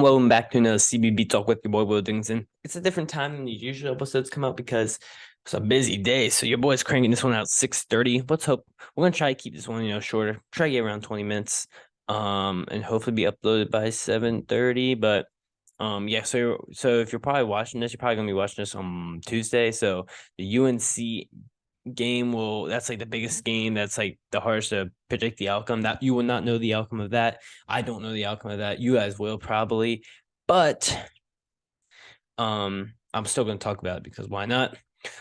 Welcome back to another CBB Talk with your boy Will Dingson. It's a different time than the usual episodes come out because it's a busy day. So your boy's cranking this one out 6:30. Let's hope we're gonna try to keep this one, shorter. Try to get around 20 minutes. And hopefully be uploaded by 7:30. But yeah, so if you're probably watching this, you're probably gonna be watching this on Tuesday. So the UNC game that's like the biggest game. That's like the hardest to predict the outcome. That you will not know the outcome of that. I don't know the outcome of that. You guys will probably, but I'm still gonna talk about it because why not?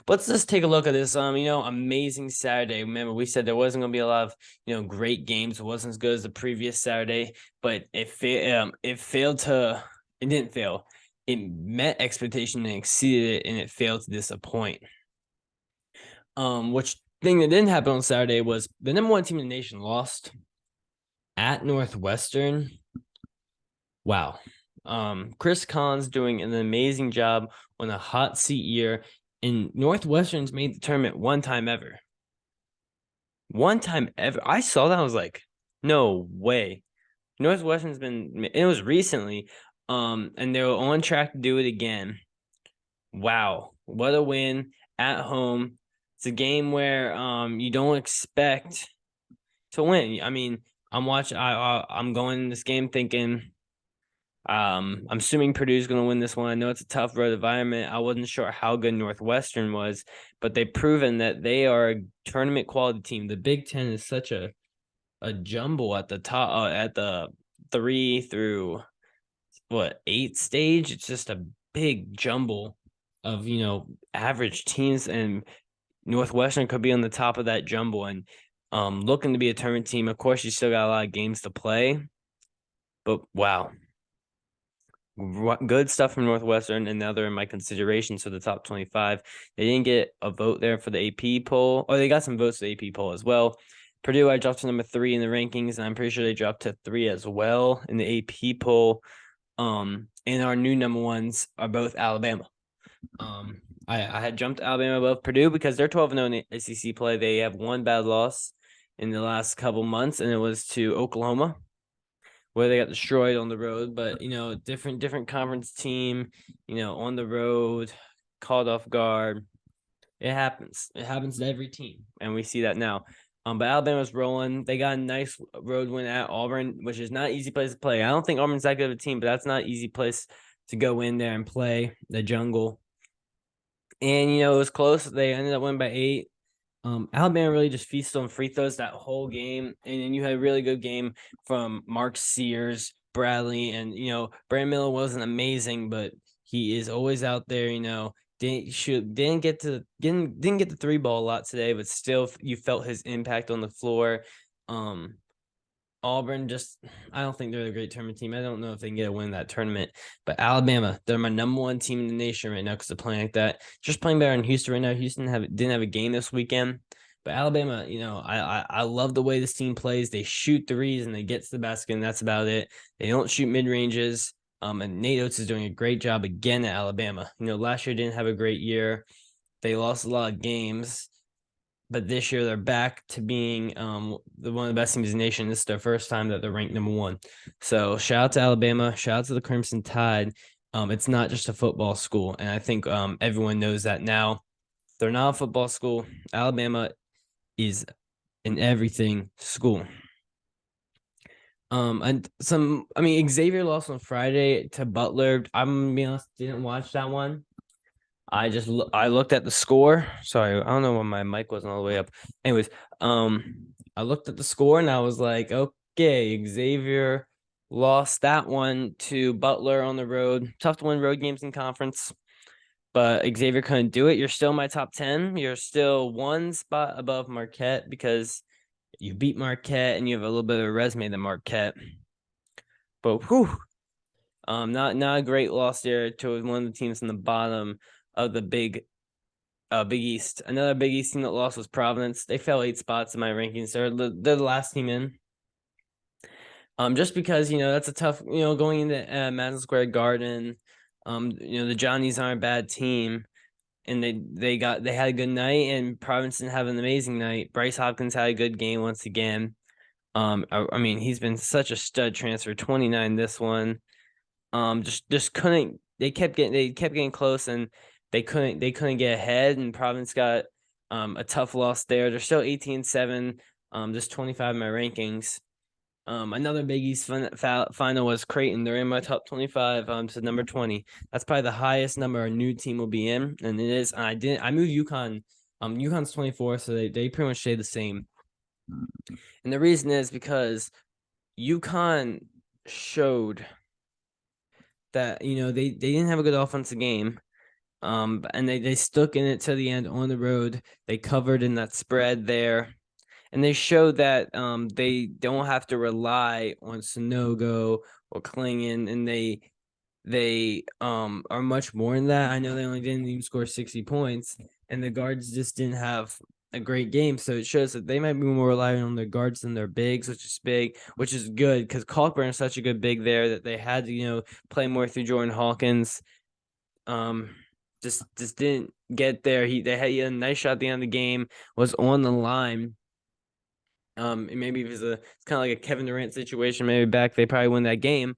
But let's just take a look at this. Amazing Saturday. Remember, we said there wasn't gonna be a lot of great games. It wasn't as good as the previous Saturday, but it failed to. It didn't fail. It met expectation and exceeded it, and it failed to disappoint. Which thing that didn't happen on Saturday was the number one team in the nation lost at Northwestern. Wow. Chris Collins doing an amazing job on a hot seat year, and Northwestern's made the tournament one time ever. One time ever. I saw that. I was like, no way. Northwestern's been, it was recently, and they were on track to do it again. Wow. What a win at home. It's a game where you don't expect to win. I mean, I'm watching. I'm going in this game thinking, I'm assuming Purdue's going to win this one. I know it's a tough road environment. I wasn't sure how good Northwestern was, but they've proven that they are a tournament quality team. The Big Ten is such a jumble at the top, at the 3 through 8 stage. It's just a big jumble of average teams, and Northwestern could be on the top of that jumble and looking to be a tournament team. Of course, you still got a lot of games to play, but wow, good stuff from Northwestern, and now they're in my considerations for the top 25. They didn't get a vote there for the AP poll, or they got some votes for the AP poll as well. Purdue, I dropped to number 3 in the rankings, and I'm pretty sure they dropped to 3 as well in the AP poll. And our new number ones are both Alabama. I had jumped Alabama above Purdue because they're 12-0 in the SEC play. They have one bad loss in the last couple months, and it was to Oklahoma, where they got destroyed on the road. But different conference team, on the road, caught off guard. It happens. It happens to every team, and we see that now. But Alabama's rolling. They got a nice road win at Auburn, which is not an easy place to play. I don't think Auburn's that good of a team, but that's not an easy place to go in there and play the jungle. And it was close. They ended up winning by 8. Alabama really just feasted on free throws that whole game, and then you had a really good game from Mark Sears, Bradley, and Brandon Miller wasn't amazing, but he is always out there. Didn't get the 3 ball a lot today, but still you felt his impact on the floor. Auburn I don't think they're a great tournament team. I don't know if they can get a win in that tournament, but Alabama, they're my number one team in the nation right now because they're playing like that. Just playing better than Houston right now. Houston didn't have a game this weekend, but Alabama, I love the way this team plays. They shoot threes and they get to the basket, and that's about it. They don't shoot mid ranges. And Nate Oates is doing a great job again at Alabama. Last year didn't have a great year. They lost a lot of games, but this year they're back to being one of the best teams in the nation. This is their first time that they're ranked number 1. So shout out to Alabama. Shout out to the Crimson Tide. It's not just a football school, and I think everyone knows that now. They're not a football school. Alabama is an everything school. Xavier lost on Friday to Butler. I'm gonna be honest, didn't watch that one. I looked at the score. Sorry, I don't know why my mic wasn't all the way up. Anyways, I looked at the score and I was like, okay, Xavier lost that one to Butler on the road. Tough to win road games in conference, but Xavier couldn't do it. You're still my top 10. You're still 1 spot above Marquette because you beat Marquette and you have a little bit of a resume than Marquette. But not a great loss there to one of the teams in the bottom of the Big East. Another Big East team that lost was Providence. They fell 8 spots in my rankings. They're the last team in. Just because that's a tough going into Madison Square Garden. The Johnnies aren't a bad team, and they had a good night, and Providence didn't have an amazing night. Bryce Hopkins had a good game once again. He's been such a stud transfer. 29 this one. Just couldn't. They kept getting close, and they couldn't get ahead. And Providence got a tough loss there. They're still 18-7, just 25 in my rankings. Another Big East final was Creighton. They're in my top 25, to number 20. That's probably the highest number a new team will be in, and it is. I moved UConn. UConn's 24, so they pretty much stay the same. And the reason is because UConn showed that they didn't have a good offensive game. And they stuck in it to the end on the road. They covered in that spread there. And they showed that they don't have to rely on Sonogo or Klingon, and they are much more than that. I know they only didn't even score 60 points, and the guards just didn't have a great game. So it shows that they might be more reliant on their guards than their bigs, which is good because Cockburn is such a good big there that they had to play more through Jordan Hawkins. Just didn't get there. They had a nice shot at the end of the game, was on the line. Maybe it's kind of like a Kevin Durant situation. Maybe back they probably win that game.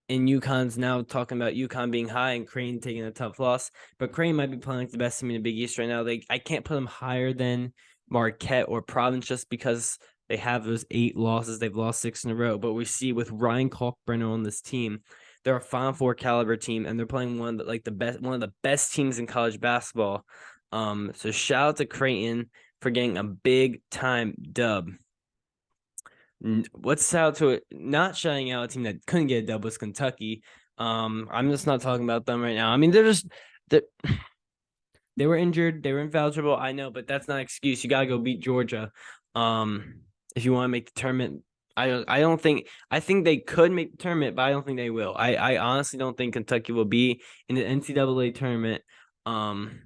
And UConn's now talking about UConn being high and Creighton taking a tough loss. But Creighton might be playing like the best team in the Big East right now. I can't put them higher than Marquette or Providence just because they have those 8 losses. They've lost 6 in a row. But we see with Ryan Kalkbrenner on this team, they're a Final Four caliber team, and they're playing one of the best teams in college basketball. So shout out to Creighton for getting a big time dub. What's out to it? Not shutting out a team that couldn't get a dub was Kentucky. I'm just not talking about them right now. I mean, they were injured, they were infallible. I know, but that's not an excuse. You gotta go beat Georgia. If you want to make the tournament. I think they could make the tournament, but I don't think they will. I honestly don't think Kentucky will be in the NCAA tournament. When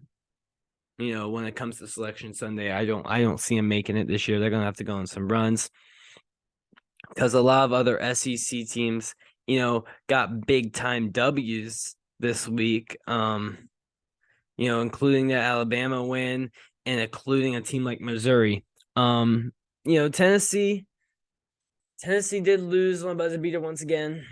it comes to Selection Sunday, I don't see them making it this year. They're gonna have to go on some runs because a lot of other SEC teams, got big time W's this week. Including the Alabama win and including a team like Missouri. Tennessee did lose on a buzzer beater once again.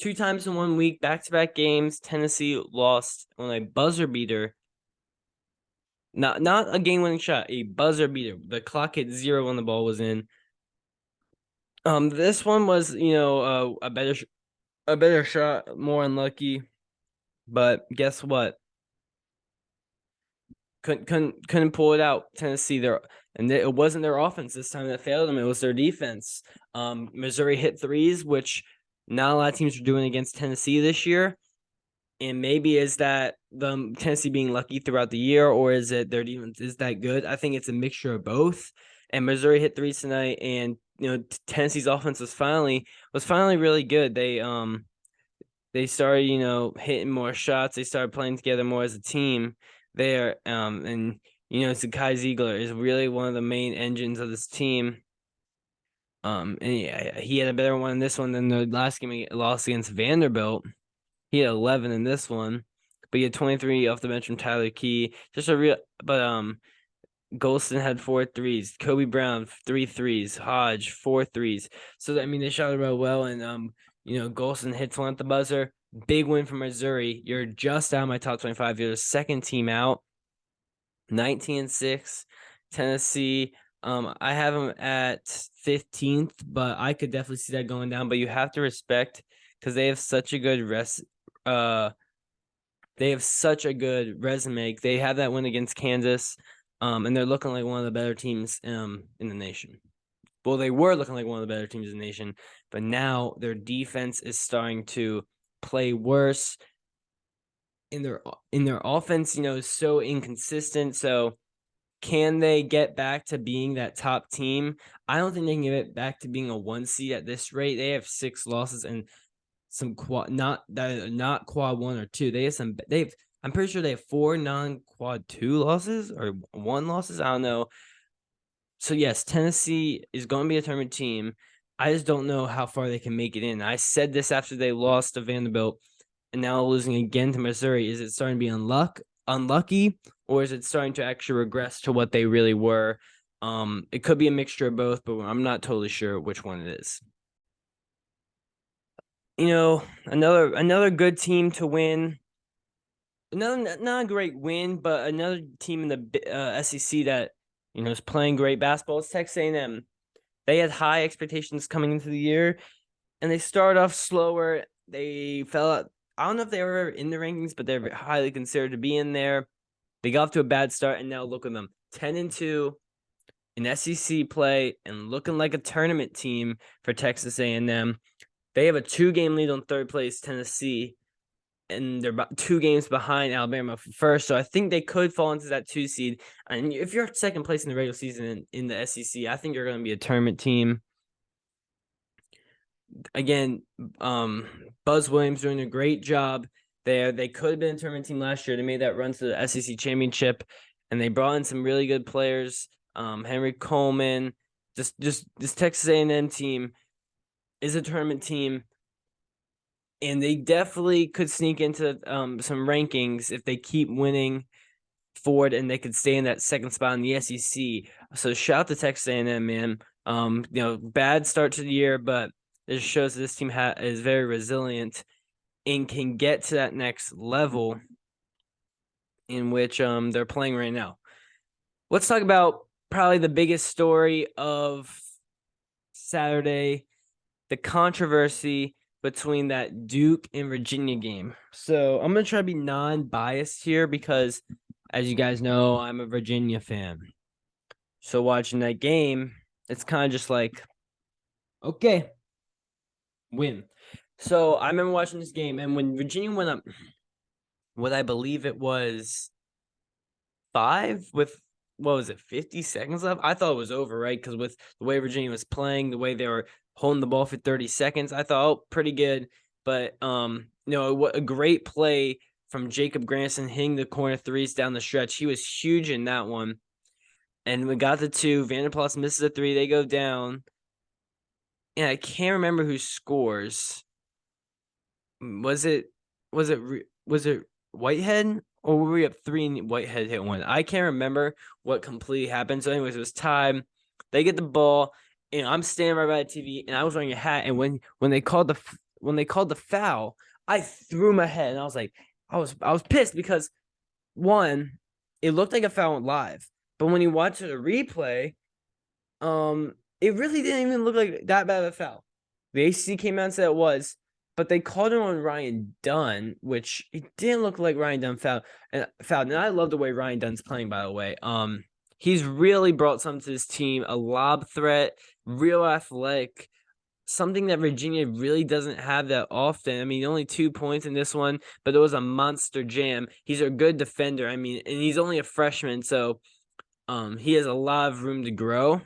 2 times in 1 week, back-to-back games. Tennessee lost on a buzzer beater. Not a game-winning shot, a buzzer beater. The clock hit 0 when the ball was in. This one was, a better shot, more unlucky. But guess what? Couldn't pull it out. Tennessee, it wasn't their offense this time that failed them. It was their defense. Missouri hit threes, which not a lot of teams are doing against Tennessee this year. And maybe is that the Tennessee being lucky throughout the year, or is it their defense is that good? I think it's a mixture of both. And Missouri hit threes tonight, and Tennessee's offense was finally really good. They started hitting more shots. They started playing together more as a team there. And Zakai Ziegler is really one of the main engines of this team. And he had a better one in this one than the last game he lost against Vanderbilt. He had 11 in this one, but he had 23 off the bench from Tyler Key. Golston had 4 threes. Kobe Brown 3 threes. Hodge 4 threes. So they shot it real well, and Golston hits one at the buzzer. Big win for Missouri. You're just out of my top 25. You're the second team out. 19-6. Tennessee. I have them at 15th, but I could definitely see that going down. But you have to respect because they have such a good they have such a good resume. They have that win against Kansas, and they're looking like one of the better teams in the nation. Well, they were looking like one of the better teams in the nation, but now their defense is starting to play worse. In their offense, is so inconsistent. So can they get back to being that top team? I don't think they can get back to being a 1 seed at this rate. They have 6 losses and some not quad 1 or 2. I'm pretty sure they have 4 non-quad 2 losses or 1 losses. I don't know. So yes, Tennessee is going to be a tournament team. I just don't know how far they can make it in. I said this after they lost to Vanderbilt and now losing again to Missouri. Is it starting to be unlucky, or is it starting to actually regress to what they really were? It could be a mixture of both, but I'm not totally sure which one it is. Another good team to win. Another not a great win, but another team in the SEC that is playing great basketball. It's Texas A&M. They had high expectations coming into the year, and they started off slower. They fell out. I don't know if they were in the rankings, but they're highly considered to be in there. They got off to a bad start, and now look at them, 10-2 in SEC play, and looking like a tournament team for Texas A&M. They have a 2-game lead on third place Tennessee, and they're about 2 games behind Alabama for first. So I think they could fall into that 2 seed. And if you're second place in the regular season in the SEC, I think you're going to be a tournament team. Again, Buzz Williams doing a great job there. They could have been a tournament team last year. They made that run to the SEC championship, and they brought in some really good players. Henry Coleman, just this Texas A&M team is a tournament team, and they definitely could sneak into some rankings if they keep winning forward, and they could stay in that second spot in the SEC. So shout out to Texas A&M, man. Bad start to the year, but it shows that this team is very resilient and can get to that next level in which they're playing right now. Let's talk about probably the biggest story of Saturday, the controversy between that Duke and Virginia game. So I'm going to try to be non-biased here because, as you guys know, I'm a Virginia fan. So watching that game, it's kind of just like, okay, win. So I remember watching this game, and when Virginia went up, what I believe it was 5 with, 50 seconds left? I thought it was over, right? Because with the way Virginia was playing, the way they were holding the ball for 30 seconds, I thought, oh, pretty good. But, what a great play from Jacob Granson hitting the corner threes down the stretch. He was huge in that one. And we got the 2. Vanderplas misses a 3. They go down. And I can't remember who scores. Was it Whitehead, or were we up 3 and Whitehead hit 1? I can't remember what completely happened. So anyways, it was time. They get the ball, and I'm standing right by the TV, and I was wearing a hat. And when they called the foul, I threw my head, and I was like, I was pissed because, one, it looked like a foul live, but when you watch the replay, it really didn't even look like that bad of a foul. The ACC came out and said it was, but they called it on Ryan Dunn, which it didn't look like Ryan Dunn fouled. And I love the way Ryan Dunn's playing, by the way. He's really brought something to his team, a lob threat, real athletic, something that Virginia really doesn't have that often. I mean, only 2 points in this one, but it was a monster jam. He's a good defender. I mean, and he's only a freshman, so he has a lot of room to grow.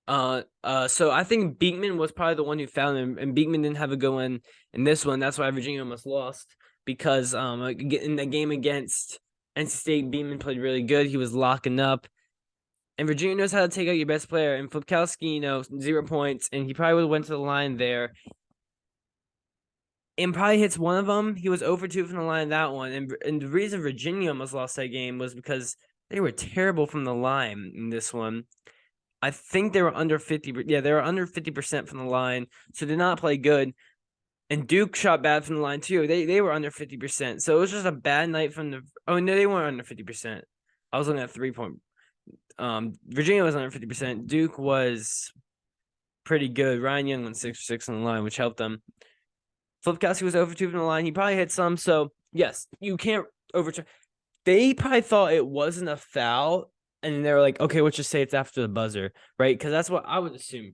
So I think Beekman was probably the one who found him, and Beekman didn't have a good one in this one. That's why Virginia almost lost, because in the game against NC State, Beekman played really good. He was locking up, and Virginia knows how to take out your best player. And Flipkowski, 0 points, and he probably would have went to the line there, and probably hits one of them. He was 0-2 from the line that one, and the reason Virginia almost lost that game was because they were terrible from the line in this one. I think they were under 50. Yeah, they were under 50% from the line, so did not play good. And Duke shot bad from the line too. They were under 50%. So it was just a bad night from the. Oh no, they weren't under 50%. I was looking at 3-point. Virginia was under 50%. Duke was pretty good. Ryan Young went 6 for 6 on the line, which helped them. Flipkowski was over 2 from the line. He probably hit some. So yes, you can't overturn. They probably thought it wasn't a foul. And they were like, okay, let's just say it's after the buzzer, right? Because that's what I would assume.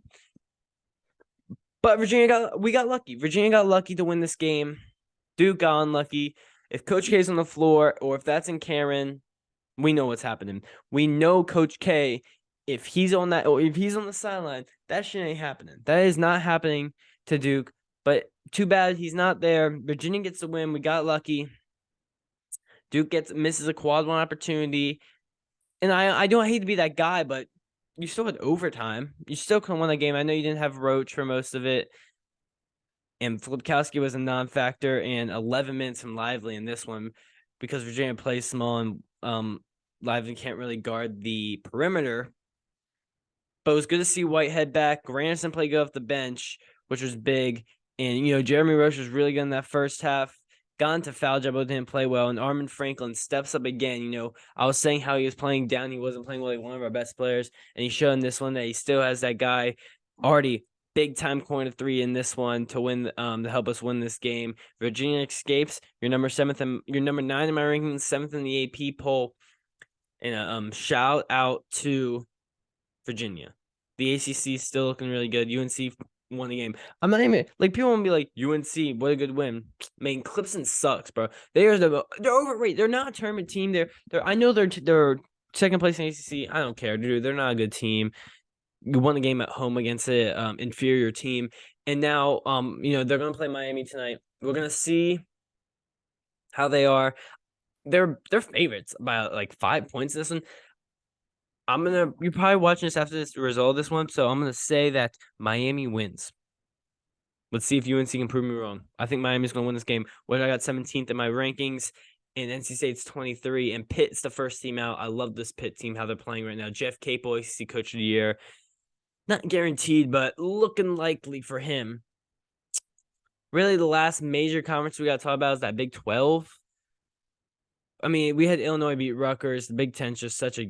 But we got lucky. Virginia got lucky to win this game. Duke got unlucky. If Coach K's on the floor, or if that's in Cameron, we know what's happening. We know Coach K, if he's on that, or if he's on the sideline, that shit ain't happening. That is not happening to Duke. But too bad he's not there. Virginia gets the win. We got lucky. Duke misses a quad 1 opportunity. And I don't hate to be that guy, but you still had overtime. You still could have won the game. I know you didn't have Roach for most of it. And Flipkowski was a non-factor, and 11 minutes from Lively in this one, because Virginia plays small and Lively can't really guard the perimeter. But it was good to see Whitehead back. Granderson played good off the bench, which was big. And, Jeremy Roach was really good in that first half. Got into foul trouble, didn't play well. And Armin Franklin steps up again. I was saying how he was playing down. He wasn't playing well, like one of our best players. And he showed in this one that he still has that guy already big time corner three in this one to win, to help us win this game. Virginia escapes. You're number 9 in my rankings, 7th in the AP poll. And shout out to Virginia. The ACC is still looking really good. UNC won the game. I'm not even people won't be like UNC. What a good win. Man, Clemson sucks, bro. They're overrated. They're not a tournament team. I know they're second place in ACC. I don't care, dude. They're not a good team. You won the game at home against an inferior team, and now they're gonna play Miami tonight. We're gonna see how they are. They're favorites by like 5 points this one. You're probably watching this after this result of this one, so I'm gonna say that Miami wins. Let's see if UNC can prove me wrong. I think Miami's gonna win this game. I got 17th in my rankings, and NC State's 23, and Pitt's the first team out. I love this Pitt team, how they're playing right now. Jeff Capel, ACC Coach of the Year. Not guaranteed, but looking likely for him. Really, the last major conference we got to talk about is that Big 12. I mean, we had Illinois beat Rutgers. The Big 10's just such a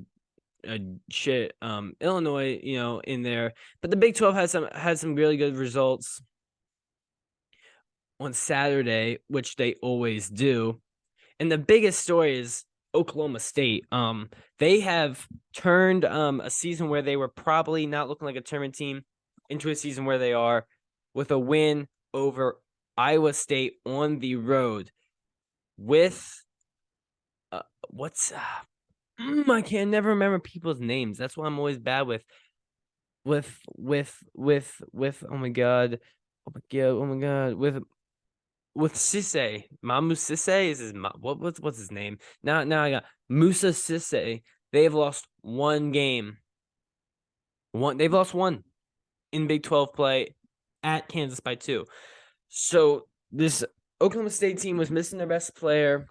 shit. Illinois, in there. But the Big 12 had some really good results on Saturday, which they always do. And the biggest story is Oklahoma State. They have turned a season where they were probably not looking like a tournament team into a season where they are, with a win over Iowa State on the road with I can never remember people's names. That's why I'm always bad with oh my god with Sisse. Mamu Sisse is what's his name? Now I got Musa Sisse. They've lost one game. They've lost one in Big 12 play at Kansas by 2. So this Oklahoma State team was missing their best player.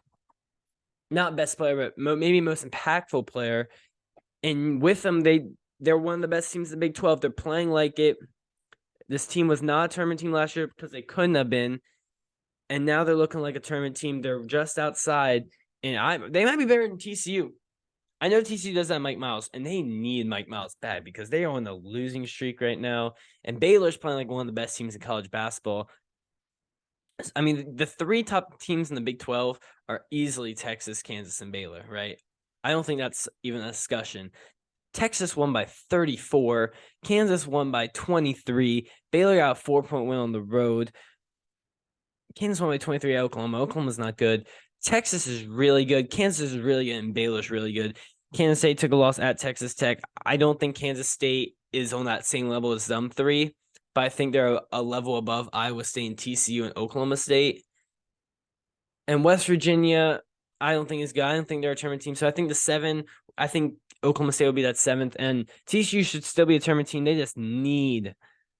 Not best player, but maybe most impactful player. And with them, they're one of the best teams in the Big 12. They're playing like it. This team was not a tournament team last year because they couldn't have been. And now they're looking like a tournament team. They're just outside. And they might be better than TCU. I know TCU doesn't have Mike Miles, and they need Mike Miles bad because they are on the losing streak right now. And Baylor's playing like one of the best teams in college basketball. I mean, the 3 top teams in the Big 12 are easily Texas, Kansas, and Baylor, right? I don't think that's even a discussion. Texas won by 34. Kansas won by 23. Baylor got a 4-point win on the road. Kansas won by 23 at Oklahoma. Oklahoma's not good. Texas is really good. Kansas is really good, and Baylor's really good. Kansas State took a loss at Texas Tech. I don't think Kansas State is on that same level as them 3. But I think they're a level above Iowa State and TCU and Oklahoma State. And West Virginia, I don't think is good. I don't think they're a tournament team. So I think I think Oklahoma State will be that 7th. And TCU should still be a tournament team. They just need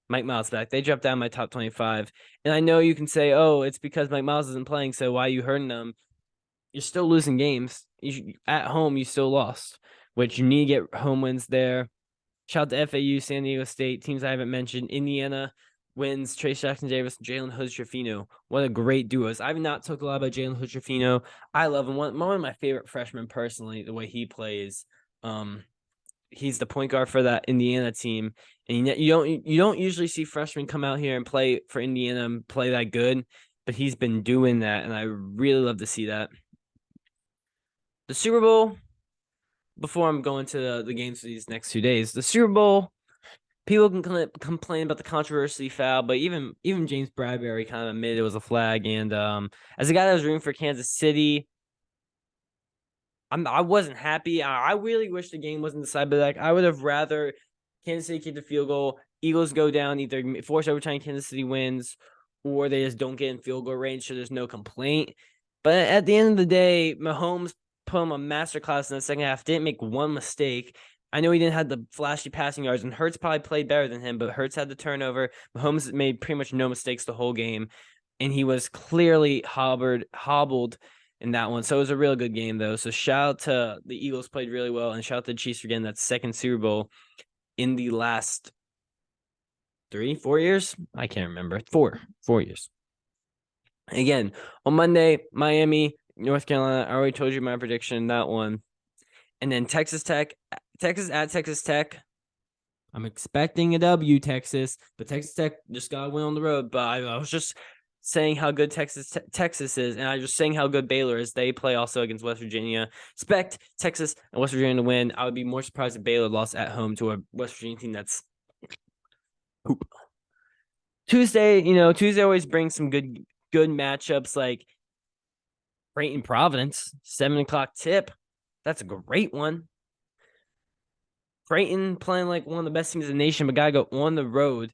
Mike Miles back. They dropped down my top 25. And I know you can say, oh, it's because Mike Miles isn't playing, so why are you hurting them? You're still losing games. At home, you still lost, which you need to get home wins there. Shout out to FAU, San Diego State, teams I haven't mentioned. Indiana wins. Trace Jackson-Davis, Jalen Hood-Schifino. What a great duos. I've not talked a lot about Jalen Hood-Schifino. I love him. One of my favorite freshmen, personally, the way he plays. He's the point guard for that Indiana team. And you don't usually see freshmen come out here and play for Indiana and play that good, but he's been doing that, and I really love to see that. The Super Bowl, before I'm going to the games for these next 2 days, the Super Bowl, people can complain about the controversy foul, but even James Bradbury kind of admitted it was a flag. And as a guy that was rooting for Kansas City, I wasn't happy. I really wish the game wasn't decided, but I would have rather Kansas City kick the field goal, Eagles go down, either force overtime, Kansas City wins, or they just don't get in field goal range, so there's no complaint. But at the end of the day, Mahomes put him a masterclass in the second half, didn't make one mistake. I know he didn't have the flashy passing yards, and Hurts probably played better than him, but Hurts had the turnover. Mahomes made pretty much no mistakes the whole game, and he was clearly hobbled in that one. So it was a real good game, though. So shout out to the Eagles, played really well, and shout out to the Chiefs for getting that second Super Bowl in the last 4 years? I can't remember. 4 years. Again, on Monday, Miami, North Carolina. I already told you my prediction, that one. And then Texas at Texas Tech. I'm expecting a W, Texas, but Texas Tech just got to win on the road. But I was just saying how good Texas is, and I was just saying how good Baylor is. They play also against West Virginia. Expect Texas and West Virginia to win. I would be more surprised if Baylor lost at home to a West Virginia team that's poop. Tuesday always brings some good matchups like Creighton Providence, 7:00 tip. That's a great one. Creighton playing like one of the best teams in the nation, but gotta go on the road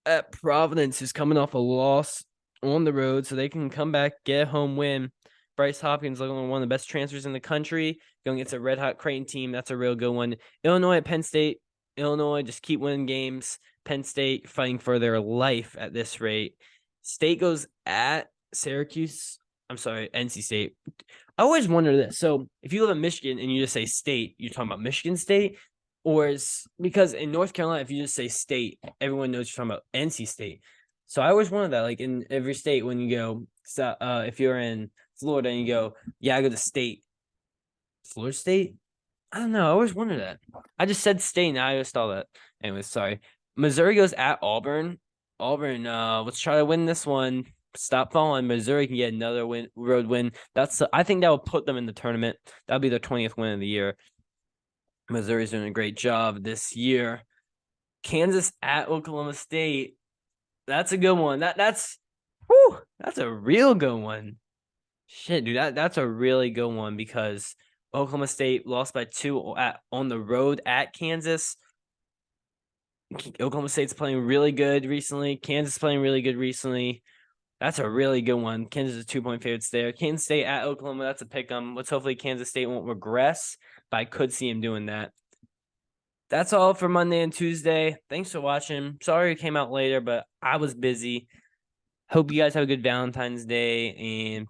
at Providence, who's coming off a loss on the road, so they can come back, get a home win. Bryce Hopkins looking like one of the best transfers in the country, going against a red-hot Creighton team. That's a real good one. Illinois at Penn State. Illinois just keep winning games. Penn State fighting for their life at this rate. State goes at Syracuse. I'm sorry, NC State. I always wonder this. So if you live in Michigan and you just say state, you're talking about Michigan State? Or is because in North Carolina, if you just say state, everyone knows you're talking about NC State. So I always wonder that, like in every state, when you go, if you're in Florida and you go, yeah, I go to state. Florida State? I don't know. I always wonder that. I just said state, now I just thought that. Anyways, sorry. Missouri goes at Auburn. Auburn, let's try to win this one. Stop falling. Missouri can get another road win. I think that will put them in the tournament. That'll be their 20th win of the year. Missouri's doing a great job this year. Kansas at Oklahoma State. That's a good one. That's a real good one. Shit, dude, that's a really good one because Oklahoma State lost by 2 on the road at Kansas. Oklahoma State's playing really good recently. Kansas playing really good recently. That's a really good one. Kansas is 2-point favorites there. Kansas State at Oklahoma, that's a pick 'em. Let's hopefully Kansas State won't regress, but I could see him doing that. That's all for Monday and Tuesday. Thanks for watching. Sorry it came out later, but I was busy. Hope you guys have a good Valentine's Day, and